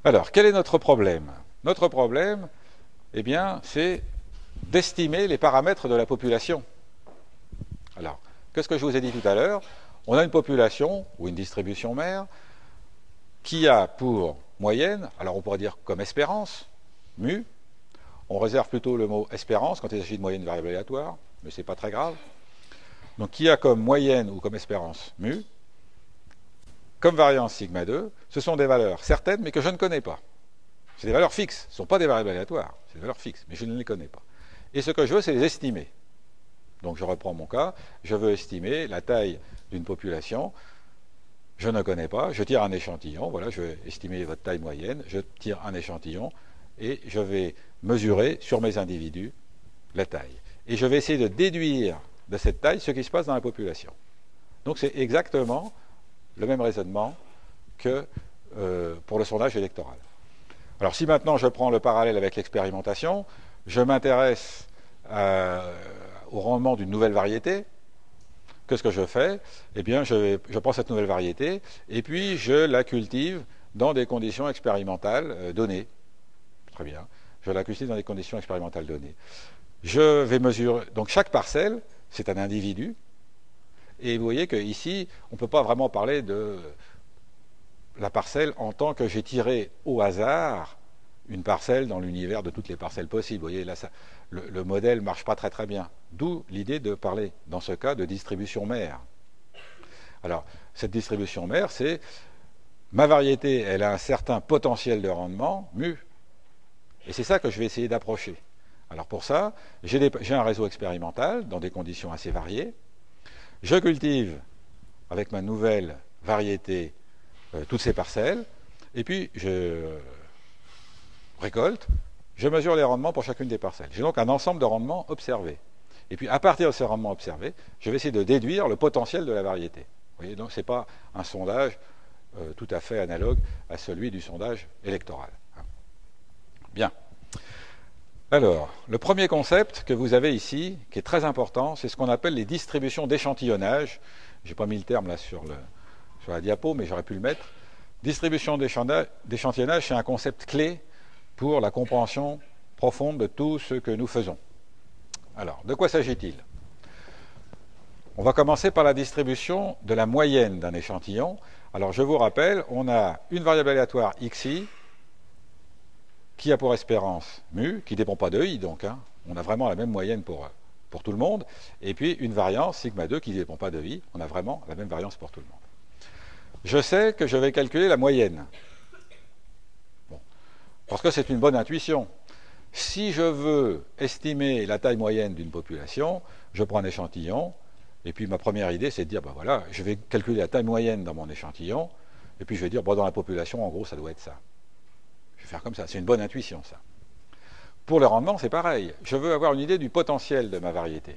Alors, quel est notre problème? Notre problème, eh bien, c'est d'estimer les paramètres de la population. Alors, qu'est-ce que je vous ai dit tout à l'heure? On a une population, ou une distribution mère, qui a pour moyenne, alors on pourrait dire comme espérance, mu, on réserve plutôt le mot espérance quand il s'agit de moyenne variable aléatoire, mais ce n'est pas très grave. Donc, qui a comme moyenne ou comme espérance mu, comme variance sigma 2, ce sont des valeurs certaines, mais que je ne connais pas. C'est des valeurs fixes, ce ne sont pas des variables aléatoires, c'est des valeurs fixes, mais je ne les connais pas. Et ce que je veux, c'est les estimer. Donc je reprends mon cas, je veux estimer la taille d'une population, je ne connais pas, je tire un échantillon, voilà, je vais estimer votre taille moyenne, je tire un échantillon, et je vais mesurer sur mes individus la taille. Et je vais essayer de déduire de cette taille ce qui se passe dans la population. Donc c'est exactement le même raisonnement que pour le sondage électoral. Alors si maintenant je prends le parallèle avec l'expérimentation, je m'intéresse au rendement d'une nouvelle variété, qu'est-ce que je fais? Eh bien je prends cette nouvelle variété et puis je la cultive dans des conditions expérimentales données. Très bien, je la cultive dans des conditions expérimentales données. Je vais mesurer, donc chaque parcelle, c'est un individu, et vous voyez qu'ici, on ne peut pas vraiment parler de la parcelle en tant que j'ai tiré au hasard une parcelle dans l'univers de toutes les parcelles possibles. Vous voyez, là, le modèle ne marche pas très très bien. D'où l'idée de parler, dans ce cas, de distribution mère. Alors, cette distribution mère, c'est ma variété, elle a un certain potentiel de rendement, mu, et c'est ça que je vais essayer d'approcher. Alors pour ça, j'ai un réseau expérimental dans des conditions assez variées. Je cultive avec ma nouvelle variété toutes ces parcelles, et puis je récolte, je mesure les rendements pour chacune des parcelles. J'ai donc un ensemble de rendements observés. Et puis à partir de ces rendements observés, je vais essayer de déduire le potentiel de la variété. Vous voyez, donc ce n'est pas un sondage tout à fait analogue à celui du sondage électoral. Bien. Alors, le premier concept que vous avez ici, qui est très important, c'est ce qu'on appelle les distributions d'échantillonnage. Je n'ai pas mis le terme là sur la diapo, mais j'aurais pu le mettre. Distribution d'échantillonnage, c'est un concept clé pour la compréhension profonde de tout ce que nous faisons. Alors, de quoi s'agit-il? On va commencer par la distribution de la moyenne d'un échantillon. Alors, je vous rappelle, on a une variable aléatoire xi, qui a pour espérance mu, qui ne dépend pas de i, donc hein, on a vraiment la même moyenne pour tout le monde, et puis une variance sigma 2 qui ne dépend pas de i, on a vraiment la même variance pour tout le monde. Je sais que je vais calculer la moyenne. Bon. Parce que c'est une bonne intuition. Si je veux estimer la taille moyenne d'une population, je prends un échantillon, et puis ma première idée c'est de dire, ben voilà, je vais calculer la taille moyenne dans mon échantillon, et puis je vais dire, bon, dans la population, en gros, ça doit être ça. Je vais faire comme ça, c'est une bonne intuition ça. Pour le rendement, c'est pareil. Je veux avoir une idée du potentiel de ma variété.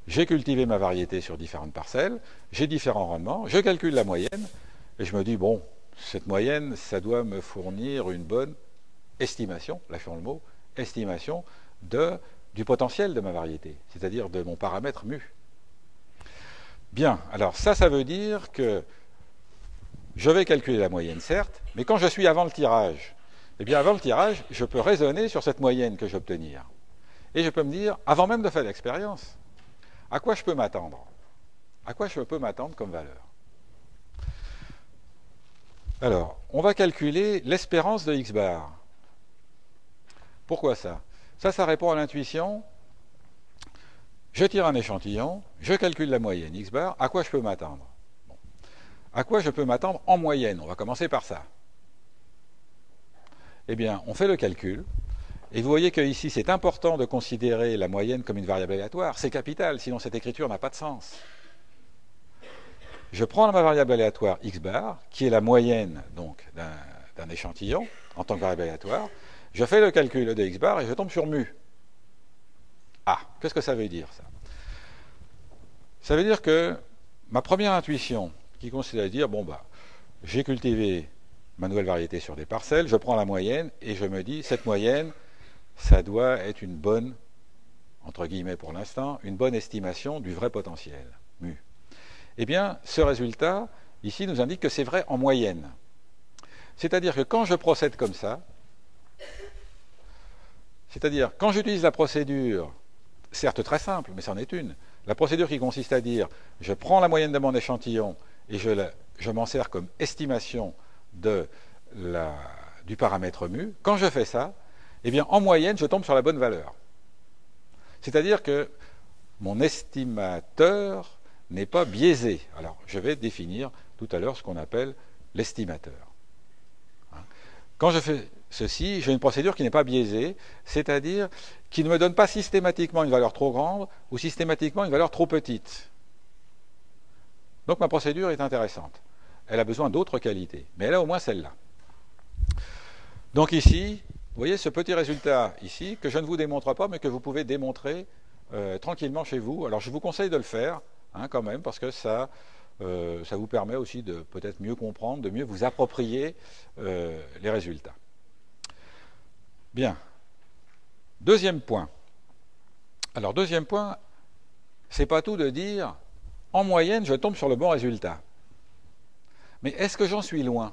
J'ai cultivé ma variété sur différentes parcelles, j'ai différents rendements, je calcule la moyenne, et je me dis, bon, cette moyenne, ça doit me fournir une bonne estimation, lâchons le mot, estimation du potentiel de ma variété, c'est-à-dire de mon paramètre mu. Bien, alors ça veut dire que je vais calculer la moyenne, certes, mais quand je suis avant le tirage, eh bien, avant le tirage, je peux raisonner sur cette moyenne que je vais obtenir. Et je peux me dire, avant même de faire l'expérience, à quoi je peux m'attendre? À quoi je peux m'attendre comme valeur? Alors, on va calculer l'espérance de x bar. Pourquoi ça? Ça répond à l'intuition. Je tire un échantillon, je calcule la moyenne x bar, à quoi je peux m'attendre? Bon. À quoi je peux m'attendre en moyenne? On va commencer par ça. Eh bien, on fait le calcul, et vous voyez qu'ici, c'est important de considérer la moyenne comme une variable aléatoire. C'est capital, sinon cette écriture n'a pas de sens. Je prends ma variable aléatoire x bar, qui est la moyenne donc d'un échantillon, en tant que variable aléatoire. Je fais le calcul de x bar et je tombe sur mu. Ah, qu'est-ce que ça veut dire, ça? Ça veut dire que ma première intuition, qui consiste à dire, bon, bah, j'ai cultivé ma nouvelle variété sur des parcelles, je prends la moyenne et je me dis, cette moyenne, ça doit être une bonne, entre guillemets pour l'instant, une bonne estimation du vrai potentiel, mu. Eh bien, ce résultat, ici, nous indique que c'est vrai en moyenne. C'est-à-dire que quand je procède comme ça, c'est-à-dire quand j'utilise la procédure, certes très simple, mais c'en est une, la procédure qui consiste à dire je prends la moyenne de mon échantillon et je m'en sers comme estimation du paramètre mu, quand je fais ça, eh bien en moyenne je tombe sur la bonne valeur. C'est-à-dire que mon estimateur n'est pas biaisé. Alors je vais définir tout à l'heure ce qu'on appelle l'estimateur. Quand je fais ceci, j'ai une procédure qui n'est pas biaisée, c'est-à-dire qui ne me donne pas systématiquement une valeur trop grande ou systématiquement une valeur trop petite. Donc ma procédure est intéressante. Elle a besoin d'autres qualités, mais elle a au moins celle-là. Donc ici, vous voyez ce petit résultat ici, que je ne vous démontre pas, mais que vous pouvez démontrer tranquillement chez vous. Alors je vous conseille de le faire, quand même, parce que ça vous permet aussi de peut-être mieux comprendre, de mieux vous approprier les résultats. Bien. Deuxième point. Alors, deuxième point, c'est pas tout de dire, en moyenne, je tombe sur le bon résultat. Mais est-ce que j'en suis loin?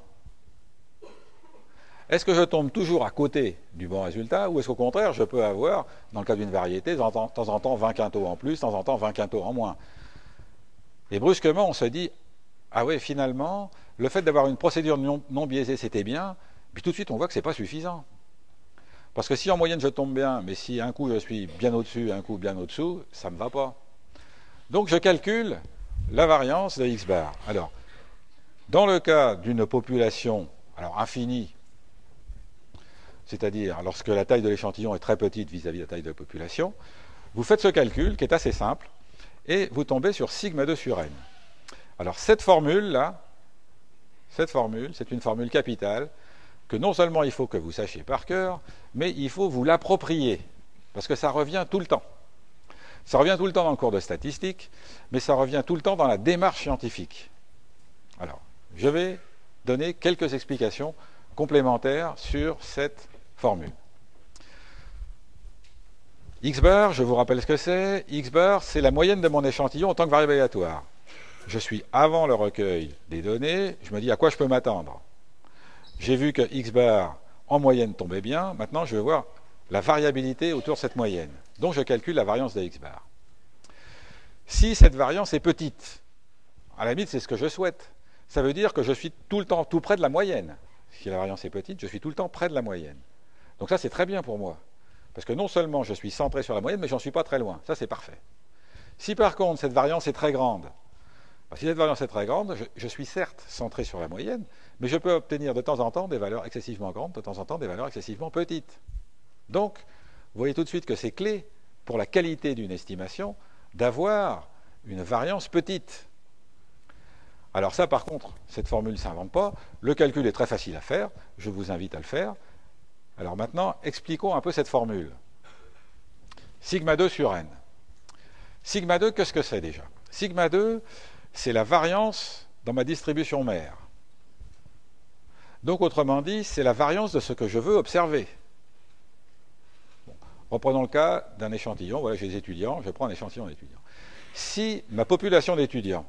Est-ce que je tombe toujours à côté du bon résultat, ou est-ce qu'au contraire, je peux avoir, dans le cas d'une variété, de temps en temps 20 quintaux en plus, de temps en temps 20 quintaux en moins? Et brusquement, on se dit, ah oui, finalement, le fait d'avoir une procédure non biaisée, c'était bien, puis tout de suite, on voit que ce n'est pas suffisant. Parce que si en moyenne je tombe bien, mais si un coup je suis bien au-dessus, un coup bien au-dessous, ça ne me va pas. Donc je calcule la variance de x bar. Alors, dans le cas d'une population infinie, c'est-à-dire lorsque la taille de l'échantillon est très petite vis-à-vis de la taille de la population, vous faites ce calcul qui est assez simple, et vous tombez sur sigma 2 sur n. Alors cette formule-là, c'est une formule capitale, que non seulement il faut que vous sachiez par cœur, mais il faut vous l'approprier, parce que ça revient tout le temps. Ça revient tout le temps dans le cours de statistique, mais ça revient tout le temps dans la démarche scientifique. Alors, je vais donner quelques explications complémentaires sur cette formule. X bar, je vous rappelle ce que c'est. X bar, c'est la moyenne de mon échantillon en tant que variable aléatoire. Je suis avant le recueil des données, je me dis à quoi je peux m'attendre. J'ai vu que x bar en moyenne tombait bien, maintenant je vais voir la variabilité autour de cette moyenne. Donc je calcule la variance de x bar. Si cette variance est petite, à la limite c'est ce que je souhaite, ça veut dire que je suis tout le temps tout près de la moyenne. Si la variance est petite, je suis tout le temps près de la moyenne. Donc ça c'est très bien pour moi, parce que non seulement je suis centré sur la moyenne, mais j'en suis pas très loin, ça c'est parfait. Si par contre cette variance est très grande, si cette variance est très grande, je suis certes centré sur la moyenne, mais je peux obtenir de temps en temps des valeurs excessivement grandes, de temps en temps des valeurs excessivement petites. Donc, vous voyez tout de suite que c'est clé pour la qualité d'une estimation d'avoir une variance petite. Alors ça, par contre, cette formule ne s'invente pas. Le calcul est très facile à faire. Je vous invite à le faire. Alors maintenant, expliquons un peu cette formule. Sigma 2 sur n. Sigma 2, qu'est-ce que c'est déjà? Sigma 2, c'est la variance dans ma distribution mère. Donc, autrement dit, c'est la variance de ce que je veux observer. Bon, reprenons le cas d'un échantillon. Voilà, j'ai des étudiants, je prends un échantillon d'étudiants. Si ma population d'étudiants,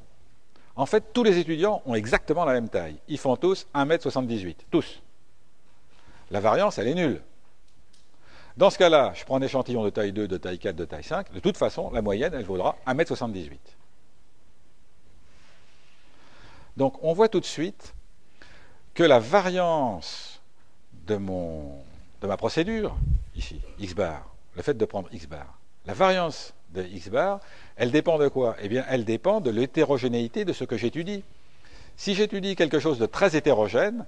en fait, tous les étudiants ont exactement la même taille. Ils font tous 1,78 m, tous. La variance, elle est nulle. Dans ce cas-là, je prends un échantillon de taille 2, de taille 4, de taille 5. De toute façon, la moyenne, elle vaudra 1,78 m. Donc, on voit tout de suite que la variance de ma procédure, ici, x bar, le fait de prendre x bar, la variance de x bar, elle dépend de quoi? Eh bien, elle dépend de l'hétérogénéité de ce que j'étudie. Si j'étudie quelque chose de très hétérogène,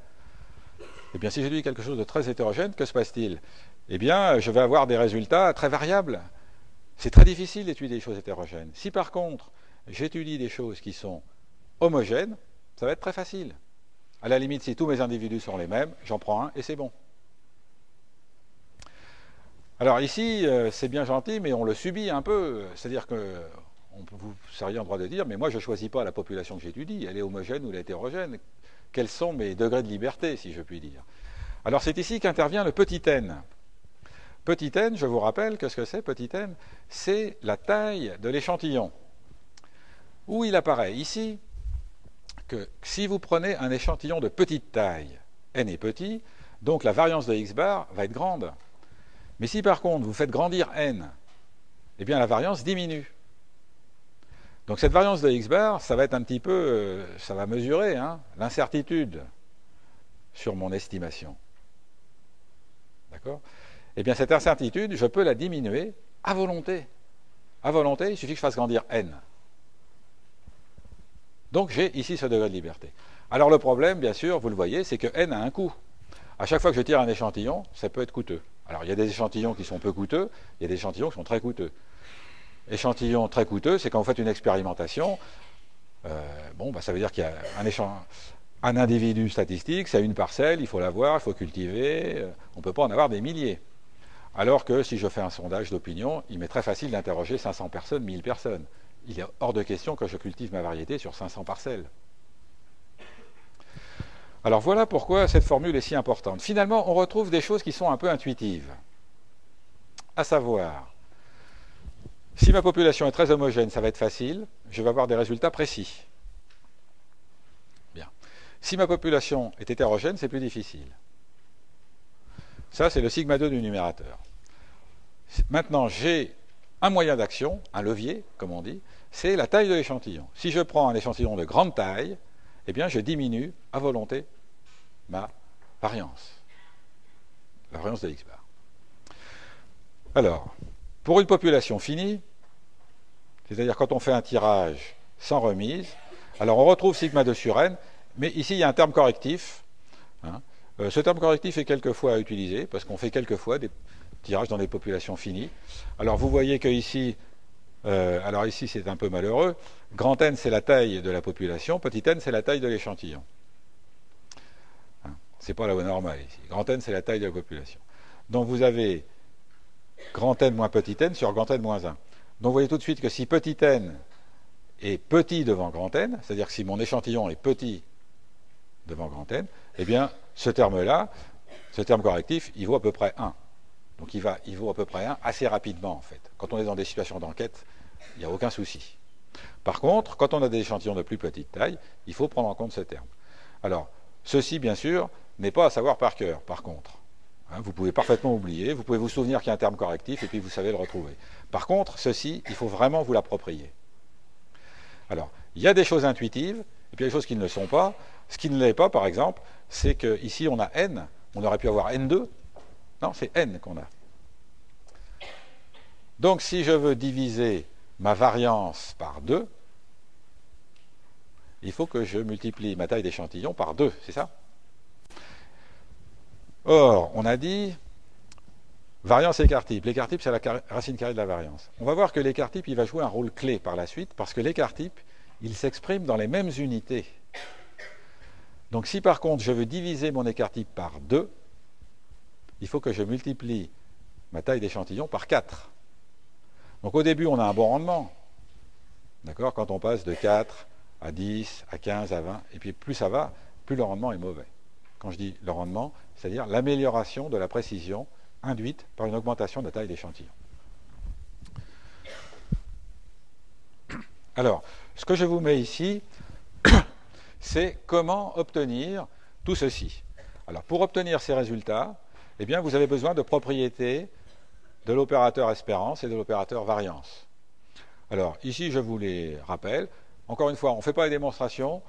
que se passe-t-il? Eh bien, je vais avoir des résultats très variables. C'est très difficile d'étudier des choses hétérogènes. Si par contre, j'étudie des choses qui sont homogènes, ça va être très facile. À la limite, si tous mes individus sont les mêmes, j'en prends un et c'est bon. Alors ici, c'est bien gentil, mais on le subit un peu. C'est-à-dire que vous seriez en droit de dire, mais moi je ne choisis pas la population que j'étudie, elle est homogène ou elle est hétérogène. Quels sont mes degrés de liberté, si je puis dire? Alors c'est ici qu'intervient le petit n. Petit n, je vous rappelle que ce que c'est, petit n, c'est la taille de l'échantillon. Où il apparaît ici que si vous prenez un échantillon de petite taille, n est petit, donc la variance de x bar va être grande. Mais si par contre vous faites grandir n, eh bien la variance diminue. Donc cette variance de x bar, ça va être un petit peu, ça va mesurer l'incertitude sur mon estimation. D'accord? Eh bien cette incertitude, je peux la diminuer à volonté. À volonté, il suffit que je fasse grandir n. Donc j'ai ici ce degré de liberté. Alors le problème, bien sûr, vous le voyez, c'est que n a un coût. À chaque fois que je tire un échantillon, ça peut être coûteux. Alors il y a des échantillons qui sont peu coûteux, il y a des échantillons qui sont très coûteux. Échantillon très coûteux, c'est quand vous faites une expérimentation, ça veut dire qu'il y a un individu statistique, c'est une parcelle, il faut l'avoir, il faut cultiver, on ne peut pas en avoir des milliers. Alors que si je fais un sondage d'opinion, il m'est très facile d'interroger 500 personnes, 1000 personnes. Il est hors de question que je cultive ma variété sur 500 parcelles. Alors voilà pourquoi cette formule est si importante. Finalement, on retrouve des choses qui sont un peu intuitives. À savoir, si ma population est très homogène, ça va être facile, je vais avoir des résultats précis. Bien. Si ma population est hétérogène, c'est plus difficile. Ça, c'est le sigma 2 du numérateur. Maintenant, j'ai un moyen d'action, un levier, comme on dit, c'est la taille de l'échantillon. Si je prends un échantillon de grande taille, eh bien, je diminue à volonté ma variance, la variance de x bar. Alors, pour une population finie, c'est-à-dire quand on fait un tirage sans remise, alors on retrouve sigma 2 sur n, mais ici il y a un terme correctif. Ce terme correctif est quelquefois à utiliser, parce qu'on fait quelquefois des tirages dans des populations finies. Alors vous voyez que ici, ici c'est un peu malheureux, grand N c'est la taille de la population, petit n c'est la taille de l'échantillon. C'est pas la loi normale ici. Grand N c'est la taille de la population. Donc vous avez grand N moins petit n sur grand N moins 1. Donc vous voyez tout de suite que si petit n est petit devant grand N, c'est-à-dire que si mon échantillon est petit devant grand N, eh bien ce terme-là, ce terme correctif, il vaut à peu près 1. Donc il vaut à peu près 1 assez rapidement en fait. Quand on est dans des situations d'enquête, il n'y a aucun souci. Par contre, quand on a des échantillons de plus petite taille, il faut prendre en compte ce terme. Alors, ceci bien sûr n'est pas à savoir par cœur, par contre. Vous pouvez parfaitement oublier, vous pouvez vous souvenir qu'il y a un terme correctif et puis vous savez le retrouver. Par contre, ceci, il faut vraiment vous l'approprier. Alors, il y a des choses intuitives, et puis il y a des choses qui ne le sont pas. Ce qui ne l'est pas, par exemple, c'est qu'ici on a n, on aurait pu avoir n2. Non, c'est n qu'on a. Donc si je veux diviser ma variance par 2, il faut que je multiplie ma taille d'échantillon par 2, c'est ça? Or, on a dit variance écart-type. L'écart-type, c'est la racine carrée de la variance. On va voir que l'écart-type, il va jouer un rôle clé par la suite, parce que l'écart-type, il s'exprime dans les mêmes unités. Donc si par contre je veux diviser mon écart-type par 2, il faut que je multiplie ma taille d'échantillon par 4. Donc au début, on a un bon rendement. D'accord? Quand on passe de 4 à 10, à 15, à 20, et puis plus ça va, plus le rendement est mauvais. Quand je dis le rendement, c'est-à-dire l'amélioration de la précision induite par une augmentation de la taille d'échantillon. Alors, ce que je vous mets ici, c'est comment obtenir tout ceci. Alors, pour obtenir ces résultats, eh bien, vous avez besoin de propriétés de l'opérateur espérance et de l'opérateur variance. Alors, ici, je vous les rappelle. Encore une fois, on ne fait pas les démonstrations.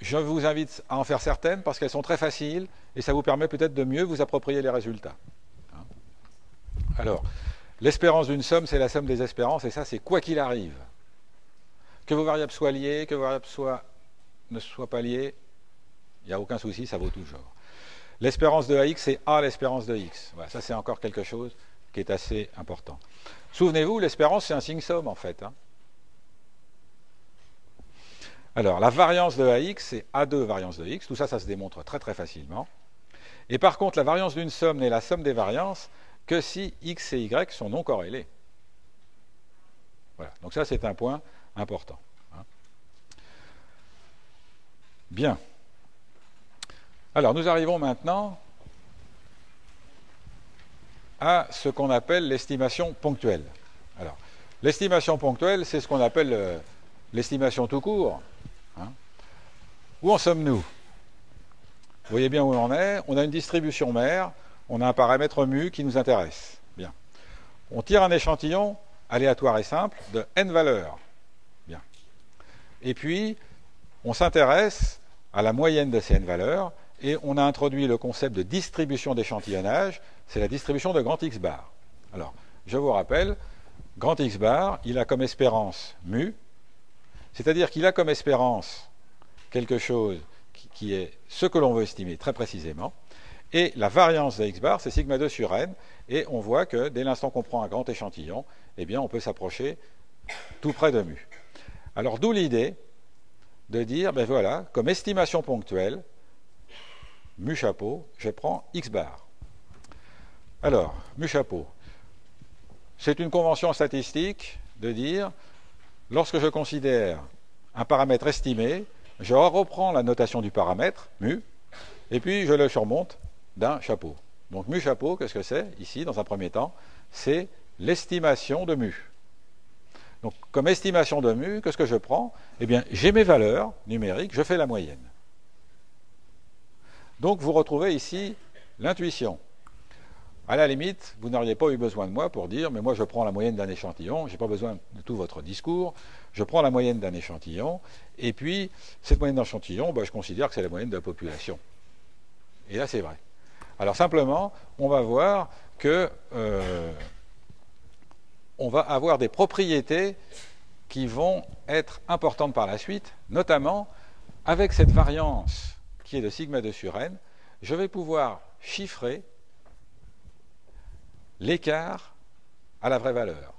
Je vous invite à en faire certaines parce qu'elles sont très faciles et ça vous permet peut-être de mieux vous approprier les résultats. Alors, l'espérance d'une somme, c'est la somme des espérances et ça, c'est quoi qu'il arrive. Que vos variables soient liées, que vos variables ne soient pas liées, il n'y a aucun souci, ça vaut toujours. L'espérance de AX, c'est A l'espérance de X. Voilà, ça, c'est encore quelque chose qui est assez important. Souvenez-vous, l'espérance, c'est un signe somme, en fait. Alors, la variance de AX, c'est A2 variance de X. Tout ça, ça se démontre très très facilement. Et par contre, la variance d'une somme n'est la somme des variances que si X et Y sont non corrélés. Voilà, donc ça, c'est un point important. Bien. Alors, nous arrivons maintenant à ce qu'on appelle l'estimation ponctuelle. Alors, l'estimation ponctuelle, c'est ce qu'on appelle l'estimation tout court. Où en sommes-nous? voyez bien où on en est. On a une distribution mère, on a un paramètre mu qui nous intéresse. Bien. On tire un échantillon aléatoire et simple de n valeurs. Bien. Et puis, on s'intéresse à la moyenne de ces n valeurs et on a introduit le concept de distribution d'échantillonnage, c'est la distribution de grand X bar. Alors, je vous rappelle, grand X bar, il a comme espérance mu, c'est-à-dire qu'il a comme espérance quelque chose qui est ce que l'on veut estimer très précisément, et la variance de X bar, c'est sigma 2 sur n, et on voit que dès l'instant qu'on prend un grand échantillon, eh bien, on peut s'approcher tout près de mu. Alors, d'où l'idée de dire, ben voilà, comme estimation ponctuelle, mu chapeau, je prends X bar. Alors, mu chapeau, c'est une convention statistique de dire, lorsque je considère un paramètre estimé, je reprends la notation du paramètre, mu, et puis je le surmonte d'un chapeau. Donc mu chapeau, qu'est-ce que c'est? Ici, dans un premier temps, c'est l'estimation de mu. Donc comme estimation de mu, qu'est-ce que je prends? Eh bien, j'ai mes valeurs numériques, je fais la moyenne. Donc vous retrouvez ici l'intuition. À la limite, vous n'auriez pas eu besoin de moi pour dire, mais moi je prends la moyenne d'un échantillon, je n'ai pas besoin de tout votre discours, je prends la moyenne d'un échantillon, et puis cette moyenne d'échantillon, ben, je considère que c'est la moyenne de la population. Et là c'est vrai. Alors simplement, on va voir que on va avoir des propriétés qui vont être importantes par la suite, notamment avec cette variance qui est de sigma 2 sur n, je vais pouvoir chiffrer l'écart à la vraie valeur,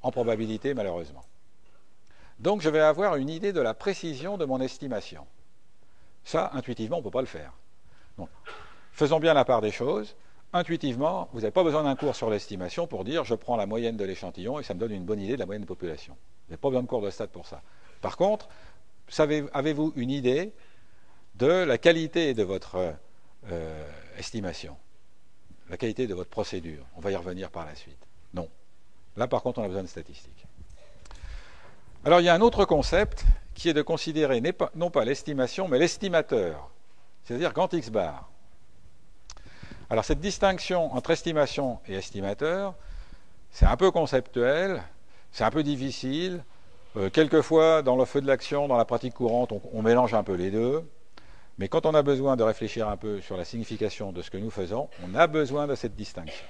en probabilité malheureusement. Donc je vais avoir une idée de la précision de mon estimation. Ça, intuitivement, on ne peut pas le faire. Donc, faisons bien la part des choses. Intuitivement, vous n'avez pas besoin d'un cours sur l'estimation pour dire je prends la moyenne de l'échantillon et ça me donne une bonne idée de la moyenne de population. Vous n'avez pas besoin de cours de stats pour ça. Par contre, avez-vous une idée de la qualité de votre estimation, la qualité de votre procédure? On va y revenir par la suite. Non. Là, par contre, on a besoin de statistiques. Alors, il y a un autre concept qui est de considérer non pas l'estimation, mais l'estimateur, c'est-à-dire grand X bar. Alors, cette distinction entre estimation et estimateur, c'est un peu conceptuel, c'est un peu difficile. Quelquefois, dans le feu de l'action, dans la pratique courante, on mélange un peu les deux. Mais quand on a besoin de réfléchir un peu sur la signification de ce que nous faisons, on a besoin de cette distinction.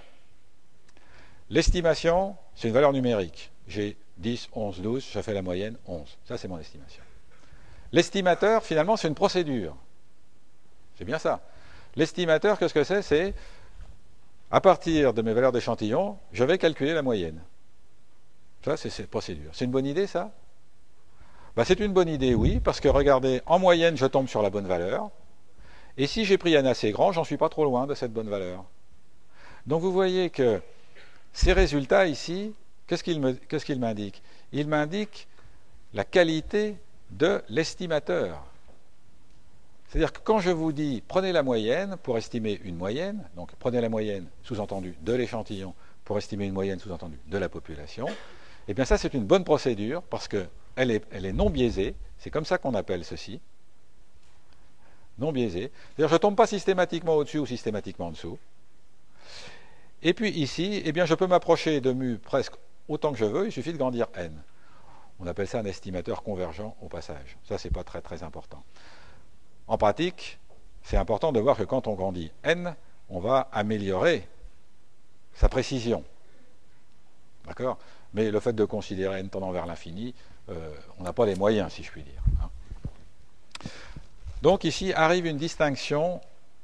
L'estimation, c'est une valeur numérique. J'ai 10, 11, 12, je fais la moyenne, 11. Ça, c'est mon estimation. L'estimateur, finalement, c'est une procédure. C'est bien ça. L'estimateur, qu'est-ce que c'est? C'est, à partir de mes valeurs d'échantillon, je vais calculer la moyenne. Ça, c'est cette procédure. C'est une bonne idée, ça? Ben, c'est une bonne idée, oui, parce que regardez, en moyenne, je tombe sur la bonne valeur. Et si j'ai pris un assez grand, j'en suis pas trop loin de cette bonne valeur. Donc vous voyez que ces résultats ici, qu'est-ce qu'ils m'indiquent? Ils m'indiquent la qualité de l'estimateur. C'est-à-dire que quand je vous dis prenez la moyenne pour estimer une moyenne, donc prenez la moyenne, sous-entendu, de l'échantillon pour estimer une moyenne, sous-entendu, de la population, eh bien ça c'est une bonne procédure parce que elle est non biaisée, c'est comme ça qu'on appelle ceci, non biaisée. C'est-à-dire je ne tombe pas systématiquement au-dessus ou systématiquement en dessous. Et puis ici, eh bien, je peux m'approcher de mu presque autant que je veux, il suffit de grandir n. On appelle ça un estimateur convergent au passage. Ça, c'est pas très très important. En pratique, c'est important de voir que quand on grandit n, on va améliorer sa précision. D'accord? Mais le fait de considérer n tendant vers l'infini, on n'a pas les moyens, si je puis dire. Donc ici arrive une distinction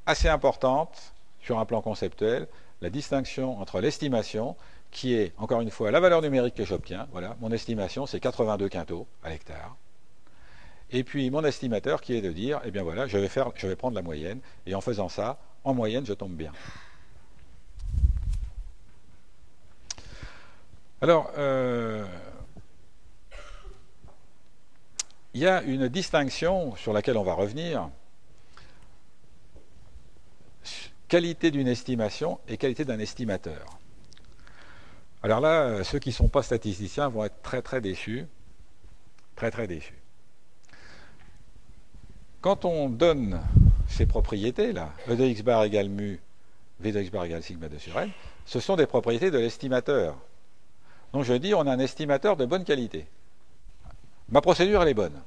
assez importante sur un plan conceptuel, la distinction entre l'estimation, qui est, encore une fois, la valeur numérique que j'obtiens. Voilà, mon estimation, c'est 82 quintaux à l'hectare. Et puis mon estimateur qui est de dire, eh bien voilà, je vais prendre la moyenne, et en faisant ça, en moyenne, je tombe bien. Alors, il y a une distinction sur laquelle on va revenir. Qualité d'une estimation et qualité d'un estimateur. Alors là, ceux qui ne sont pas statisticiens vont être très très déçus. Très très déçus. Quand on donne ces propriétés-là, E de x bar égale mu, V de x bar égale sigma 2 sur n, ce sont des propriétés de l'estimateur. Donc je dis, on a un estimateur de bonne qualité. Ma procédure, elle est bonne.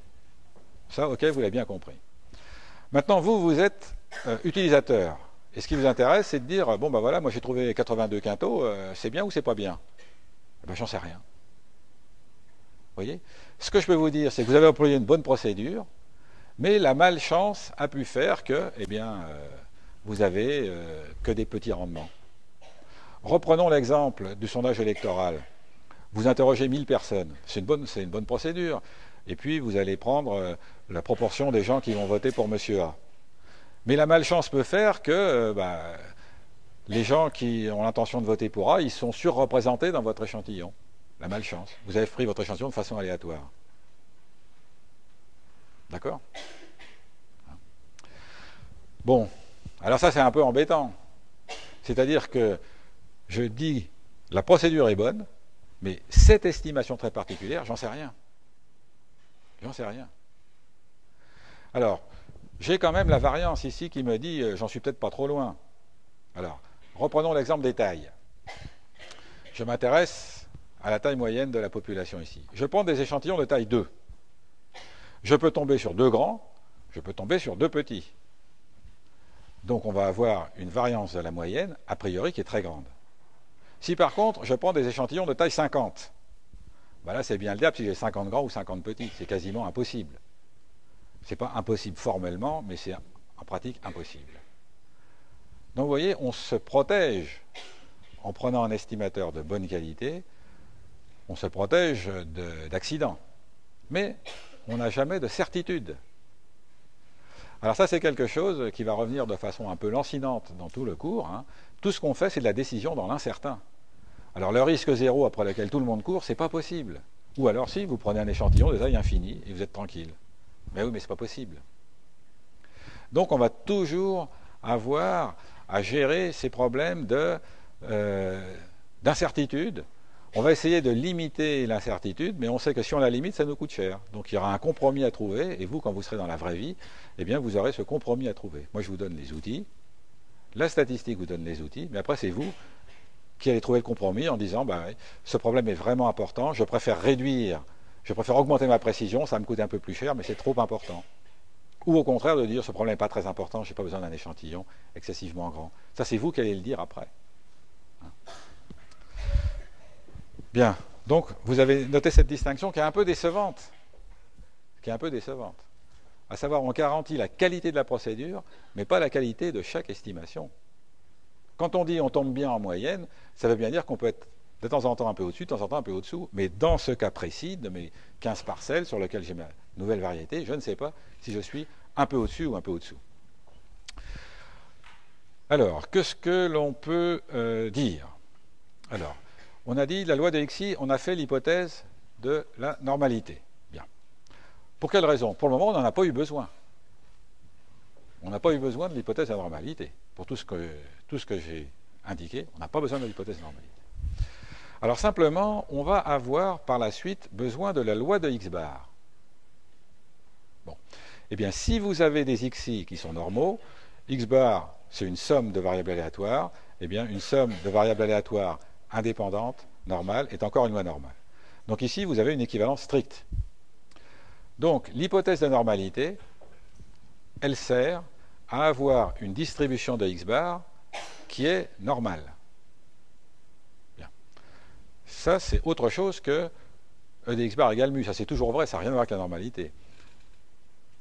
Ça, ok, vous l'avez bien compris. Maintenant, vous êtes utilisateur. Et ce qui vous intéresse, c'est de dire, bon ben voilà, moi j'ai trouvé 82 quintaux, c'est bien ou c'est pas bien? Ben, j'en sais rien. Vous voyez? Ce que je peux vous dire, c'est que vous avez employé une bonne procédure, mais la malchance a pu faire que, eh bien, vous avez que des petits rendements. Reprenons l'exemple du sondage électoral. Vous interrogez 1000 personnes, c'est une bonne procédure. Et puis vous allez prendre la proportion des gens qui vont voter pour Monsieur A. Mais la malchance peut faire que les gens qui ont l'intention de voter pour A, ils sont surreprésentés dans votre échantillon. La malchance. Vous avez pris votre échantillon de façon aléatoire. D'accord? Bon, alors ça c'est un peu embêtant. C'est-à-dire que je dis la procédure est bonne, mais cette estimation très particulière, j'en sais rien. J'en sais rien. Alors, j'ai quand même la variance ici qui me dit j'en suis peut-être pas trop loin. Alors, reprenons l'exemple des tailles. Je m'intéresse à la taille moyenne de la population ici. Je prends des échantillons de taille 2. Je peux tomber sur 2 grands, je peux tomber sur 2 petits. Donc on va avoir une variance de la moyenne, a priori, qui est très grande. Si par contre, je prends des échantillons de taille 50, ben là c'est bien le diable si j'ai 50 grands ou 50 petits. C'est quasiment impossible. Ce n'est pas impossible formellement, mais c'est en pratique impossible. Donc vous voyez, on se protège en prenant un estimateur de bonne qualité, on se protège d'accidents. Mais on n'a jamais de certitude. Alors ça, c'est quelque chose qui va revenir de façon un peu lancinante dans tout le cours. Hein. Tout ce qu'on fait, c'est de la décision dans l'incertain. Alors le risque zéro après lequel tout le monde court, c'est pas possible. Ou alors si, vous prenez un échantillon de taille infinie et vous êtes tranquille. Mais oui, mais c'est pas possible. Donc on va toujours avoir à gérer ces problèmes d'incertitude. On va essayer de limiter l'incertitude, mais on sait que si on la limite, ça nous coûte cher. Donc il y aura un compromis à trouver, et vous, quand vous serez dans la vraie vie, eh bien vous aurez ce compromis à trouver. Moi, je vous donne les outils, la statistique vous donne les outils, mais après, c'est vous qui allez trouver le compromis en disant, ce problème est vraiment important, je préfère augmenter ma précision, ça va me coûter un peu plus cher, mais c'est trop important. Ou au contraire, de dire, ce problème n'est pas très important, je n'ai pas besoin d'un échantillon excessivement grand. Ça, c'est vous qui allez le dire après. Bien, donc vous avez noté cette distinction qui est un peu décevante. À savoir, on garantit la qualité de la procédure, mais pas la qualité de chaque estimation. Quand on dit on tombe bien en moyenne, ça veut bien dire qu'on peut être de temps en temps un peu au-dessus, de temps en temps un peu au-dessous. Mais dans ce cas précis, de mes 15 parcelles sur lesquelles j'ai ma nouvelle variété, je ne sais pas si je suis un peu au-dessus ou un peu au-dessous. Alors, qu'est-ce que l'on peut dire? Alors, on a dit la loi de Xi, on a fait l'hypothèse de la normalité. Bien. Pour quelle raison? Pour le moment, on n'en a pas eu besoin. On n'a pas eu besoin de l'hypothèse de la normalité. Pour tout ce que j'ai indiqué, on n'a pas besoin de l'hypothèse de normalité. Alors simplement, on va avoir par la suite besoin de la loi de X bar. Bon. Eh bien, si vous avez des Xi qui sont normaux, X bar, c'est une somme de variables aléatoires, eh bien, une somme de variables aléatoires indépendante, normale, est encore une loi normale. Donc ici, vous avez une équivalence stricte. Donc, l'hypothèse de normalité, elle sert à avoir une distribution de X bar qui est normale. Bien. Ça, c'est autre chose que E de X bar égale mu. Ça, c'est toujours vrai, ça n'a rien à voir avec la normalité.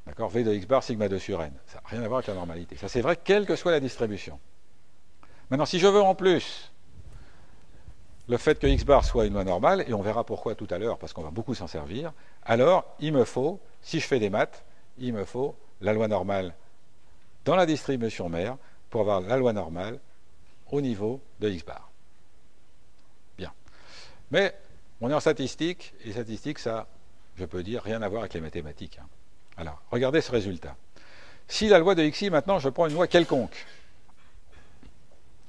D'accord? V de X bar sigma 2 sur n. Ça n'a rien à voir avec la normalité. Ça, c'est vrai, quelle que soit la distribution. Maintenant, si je veux en plus le fait que X bar soit une loi normale, et on verra pourquoi tout à l'heure, parce qu'on va beaucoup s'en servir, alors il me faut, si je fais des maths, il me faut la loi normale dans la distribution mère pour avoir la loi normale au niveau de X bar. Bien. Mais on est en statistique, et statistique, ça, je peux dire, rien à voir avec les mathématiques. Alors, regardez ce résultat. Si la loi de Xi, maintenant, je prends une loi quelconque.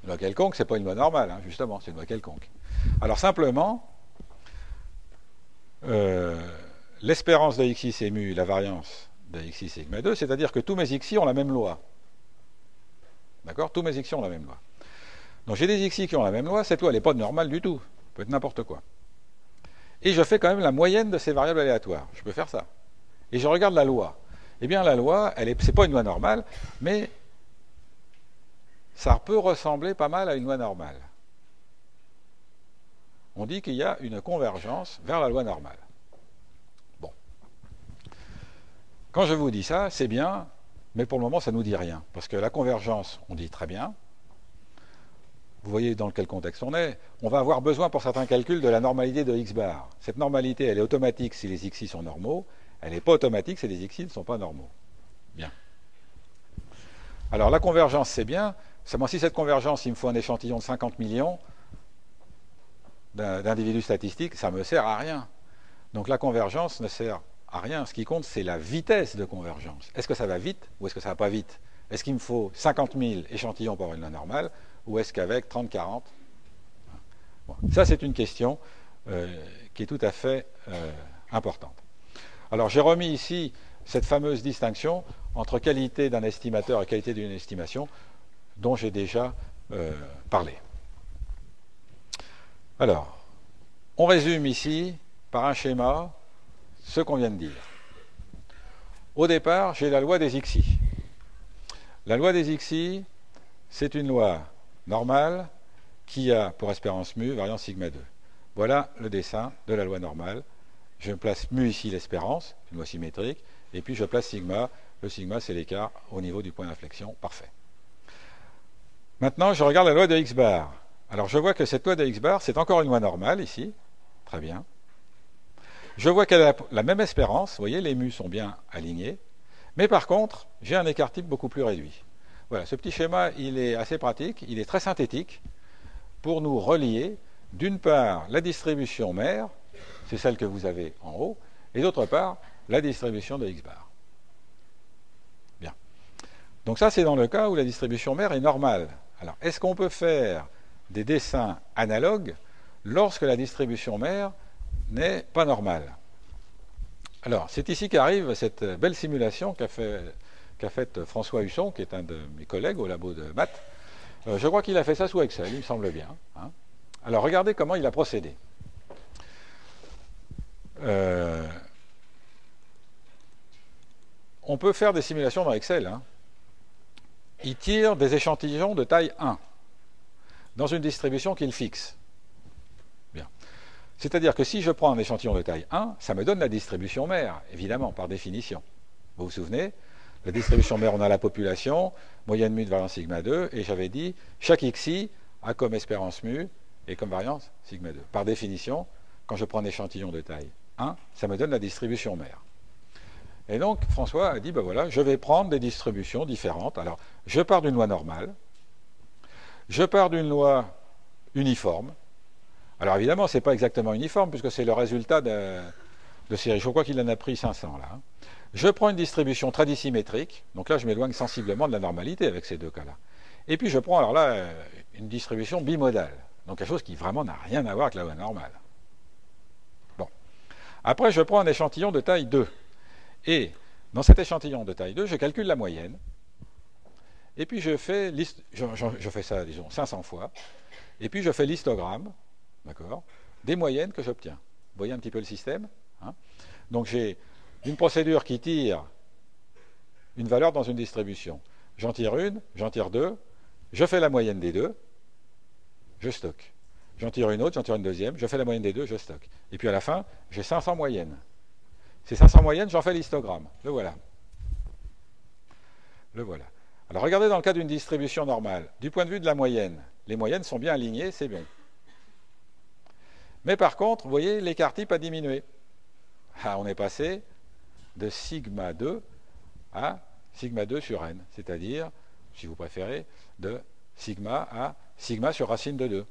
Une loi quelconque, ce n'est pas une loi normale, justement, c'est une loi quelconque. Alors simplement, l'espérance de Xi c'est mu, la variance de Xi sigma 2, c'est-à-dire que tous mes Xi ont la même loi. D'accord? Tous mes xi ont la même loi. Donc j'ai des xi qui ont la même loi, cette loi elle n'est pas normale du tout. Ça peut être n'importe quoi. Et je fais quand même la moyenne de ces variables aléatoires. Je peux faire ça. Et je regarde la loi. Eh bien la loi, c'est pas une loi normale, mais ça peut ressembler pas mal à une loi normale. On dit qu'il y a une convergence vers la loi normale. Bon. Quand je vous dis ça, c'est bien, mais pour le moment, ça ne nous dit rien. Parce que la convergence, on dit très bien. Vous voyez dans quel contexte on est. On va avoir besoin pour certains calculs de la normalité de x bar. Cette normalité, elle est automatique si les xi sont normaux. Elle n'est pas automatique si les xi ne sont pas normaux. Bien. Alors la convergence, c'est bien. Seulement si cette convergence, il me faut un échantillon de 50 millions d'individus statistiques, ça ne me sert à rien. Donc la convergence ne sert à rien. Ce qui compte, c'est la vitesse de convergence. Est-ce que ça va vite ou est-ce que ça ne va pas vite? Est-ce qu'il me faut 50 000 échantillons pour avoir une loi normale ou est-ce qu'avec 30, 40 bon, ça, c'est une question qui est tout à fait importante. Alors j'ai remis ici cette fameuse distinction entre qualité d'un estimateur et qualité d'une estimation dont j'ai déjà parlé. Alors, on résume ici par un schéma ce qu'on vient de dire. Au départ, j'ai la loi des xi. La loi des xi, c'est une loi normale qui a pour espérance mu variance sigma 2. Voilà le dessin de la loi normale. Je place mu ici l'espérance, une loi symétrique, et puis je place sigma. Le sigma, c'est l'écart au niveau du point d'inflexion. Parfait. Maintenant, je regarde la loi de x bar. Alors, je vois que cette loi de x bar, c'est encore une loi normale ici. Très bien. Je vois qu'elle a la même espérance. Vous voyez, les mu sont bien alignés. Mais par contre, j'ai un écart type beaucoup plus réduit. Voilà, ce petit schéma, il est assez pratique. Il est très synthétique pour nous relier, d'une part, la distribution mère, c'est celle que vous avez en haut, et d'autre part, la distribution de x bar. Bien. Donc ça, c'est dans le cas où la distribution mère est normale. Alors, est-ce qu'on peut faire des dessins analogues lorsque la distribution mère n'est pas normale? Alors, c'est ici qu'arrive cette belle simulation qu'a faite François Husson, qui est un de mes collègues au labo de maths. Je crois qu'il a fait ça sous Excel, il me semble bien. Hein. Alors, regardez comment il a procédé. On peut faire des simulations dans Excel. Hein. Il tire des échantillons de taille 1 dans une distribution qu'il fixe. Bien. C'est-à-dire que si je prends un échantillon de taille 1, ça me donne la distribution mère, évidemment, par définition. Vous vous souvenez? La distribution mère, on a la population, moyenne mu de variance sigma 2, et j'avais dit, chaque xi a comme espérance mu et comme variance sigma 2. Par définition, quand je prends un échantillon de taille 1, ça me donne la distribution mère. Et donc, François a dit, ben voilà, je vais prendre des distributions différentes. Alors, je pars d'une loi normale, je pars d'une loi uniforme. Alors, évidemment, ce n'est pas exactement uniforme, puisque c'est le résultat de série. Je crois qu'il en a pris 500, là. Je prends une distribution très dissymétrique. Donc là, je m'éloigne sensiblement de la normalité avec ces deux cas-là. Et puis, je prends, alors là, une distribution bimodale. Donc, quelque chose qui vraiment n'a rien à voir avec la loi normale. Bon. Après, je prends un échantillon de taille 2. Et dans cet échantillon de taille 2, je calcule la moyenne. Et puis je fais ça, disons, 500 fois. Et puis je fais l'histogramme, d'accord, des moyennes que j'obtiens. Vous voyez un petit peu le système, hein? Donc j'ai une procédure qui tire une valeur dans une distribution. J'en tire une, j'en tire deux, je fais la moyenne des deux, je stocke. J'en tire une autre, j'en tire une deuxième, je fais la moyenne des deux, je stocke. Et puis à la fin, j'ai 500 moyennes. Ces 500 moyennes, j'en fais l'histogramme. Le voilà. Le voilà. Alors regardez dans le cas d'une distribution normale. Du point de vue de la moyenne, les moyennes sont bien alignées, c'est bon. Mais par contre, vous voyez, l'écart type a diminué. Ah, on est passé de sigma 2 à sigma 2 sur n. C'est-à-dire, si vous préférez, de sigma à sigma sur racine de 2.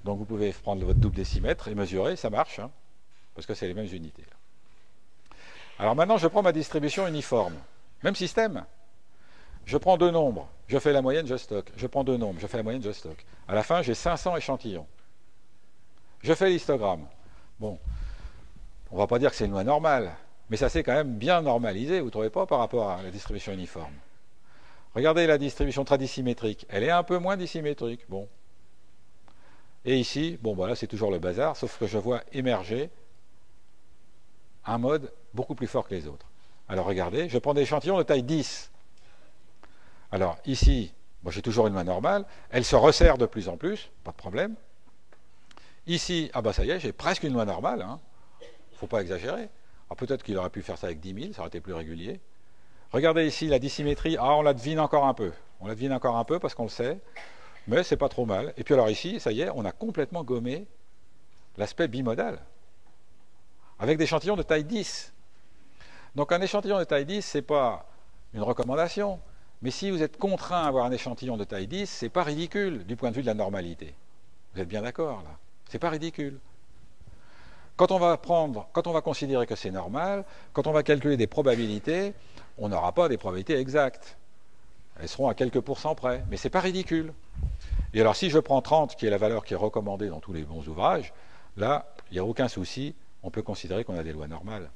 Donc vous pouvez prendre votre double décimètre et mesurer, ça marche, hein, parce que c'est les mêmes unités. Là. Alors maintenant, je prends ma distribution uniforme. Même système. Je prends deux nombres, je fais la moyenne, je stocke. Je prends deux nombres, je fais la moyenne, je stocke. À la fin, j'ai 500 échantillons. Je fais l'histogramme. Bon, on ne va pas dire que c'est une loi normale, mais ça s'est quand même bien normalisé, vous ne trouvez pas, par rapport à la distribution uniforme. Regardez la distribution très dissymétrique. Elle est un peu moins dissymétrique. Bon. Et ici, bon, voilà, c'est toujours le bazar, sauf que je vois émerger un mode beaucoup plus fort que les autres. Alors regardez, je prends des échantillons de taille 10. Alors ici, moi j'ai toujours une loi normale, elle se resserre de plus en plus, pas de problème. Ici, ah bah ça y est, j'ai presque une loi normale, hein. Faut pas exagérer. Alors peut-être qu'il aurait pu faire ça avec 10 000, ça aurait été plus régulier. Regardez ici la dissymétrie, ah on la devine encore un peu. On la devine encore un peu parce qu'on le sait, mais c'est pas trop mal. Et puis alors ici, ça y est, on a complètement gommé l'aspect bimodal, avec des échantillons de taille 10. Donc un échantillon de taille 10, c'est pas une recommandation, mais si vous êtes contraint à avoir un échantillon de taille 10, c'est pas ridicule du point de vue de la normalité. Vous êtes bien d'accord là? C'est pas ridicule. Quand on va considérer que c'est normal, quand on va calculer des probabilités, on n'aura pas des probabilités exactes. Elles seront à quelques pourcents près, mais c'est pas ridicule. Et alors si je prends 30, qui est la valeur qui est recommandée dans tous les bons ouvrages, là, il n'y a aucun souci, on peut considérer qu'on a des lois normales.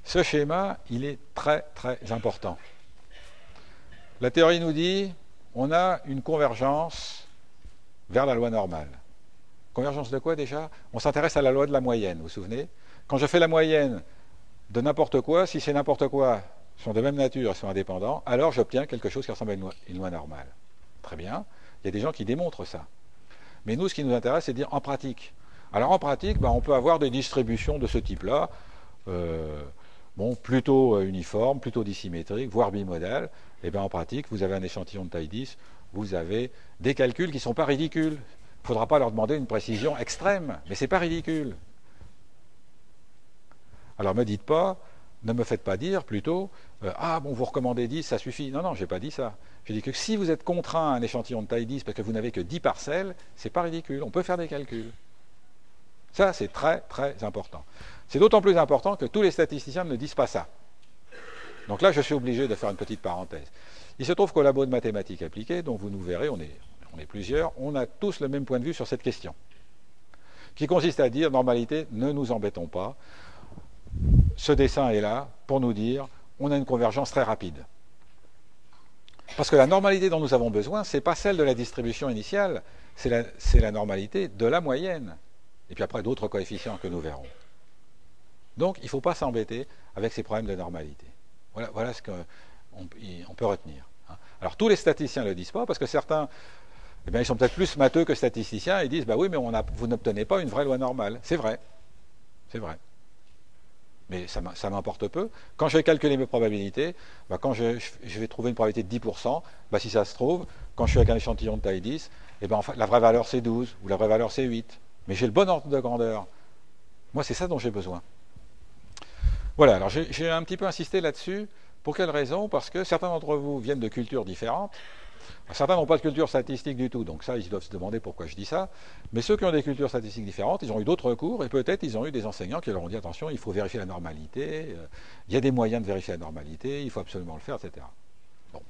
Ce schéma, il est très très important. La théorie nous dit, on a une convergence vers la loi normale. Convergence de quoi déjà? On s'intéresse à la loi de la moyenne, vous vous souvenez? Quand je fais la moyenne de n'importe quoi, si c'est n'importe quoi, sont de même nature, sont indépendants, alors j'obtiens quelque chose qui ressemble à une loi normale. Très bien, il y a des gens qui démontrent ça. Mais nous, ce qui nous intéresse, c'est de dire en pratique. Alors en pratique, on peut avoir des distributions de ce type-là, plutôt uniformes, plutôt dissymétriques, voire bimodales. Et bien en pratique, vous avez un échantillon de taille 10, vous avez des calculs qui ne sont pas ridicules. Il ne faudra pas leur demander une précision extrême, mais ce n'est pas ridicule. Alors ne me faites pas dire plutôt, vous recommandez 10, ça suffit. Non, non, je n'ai pas dit ça. J'ai dit que si vous êtes contraint à un échantillon de taille 10 parce que vous n'avez que 10 parcelles, ce n'est pas ridicule, on peut faire des calculs. Ça, c'est très, très important. C'est d'autant plus important que tous les statisticiens ne disent pas ça. Donc là, je suis obligé de faire une petite parenthèse. Il se trouve qu'au labo de mathématiques appliquées, dont vous nous verrez, on est plusieurs, on a tous le même point de vue sur cette question, qui consiste à dire, normalité, ne nous embêtons pas. Ce dessin est là pour nous dire, on a une convergence très rapide. Parce que la normalité dont nous avons besoin, ce n'est pas celle de la distribution initiale, c'est la normalité de la moyenne. Et puis après, d'autres coefficients que nous verrons. Donc, il ne faut pas s'embêter avec ces problèmes de normalité. Voilà ce qu'on peut retenir. Alors, tous les statisticiens ne le disent pas, parce que certains, ils sont peut-être plus matheux que statisticiens, et disent, oui, mais vous n'obtenez pas une vraie loi normale. C'est vrai. C'est vrai. Mais ça m'importe peu. Quand je vais calculer mes probabilités, quand je vais trouver une probabilité de 10%, si ça se trouve, quand je suis avec un échantillon de taille 10, la vraie valeur c'est 12, ou la vraie valeur c'est 8. Mais j'ai le bon ordre de grandeur. Moi, c'est ça dont j'ai besoin. Voilà, alors j'ai un petit peu insisté là-dessus. Pour quelle raison? Parce que certains d'entre vous viennent de cultures différentes. Certains n'ont pas de culture statistique du tout, donc ça, ils doivent se demander pourquoi je dis ça. Mais ceux qui ont des cultures statistiques différentes, ils ont eu d'autres cours, et peut-être ils ont eu des enseignants qui leur ont dit, attention, il faut vérifier la normalité, il y a des moyens de vérifier la normalité, il faut absolument le faire, etc. Bon.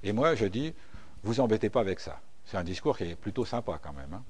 Et moi, je dis, vous embêtez pas avec ça. C'est un discours qui est plutôt sympa quand même.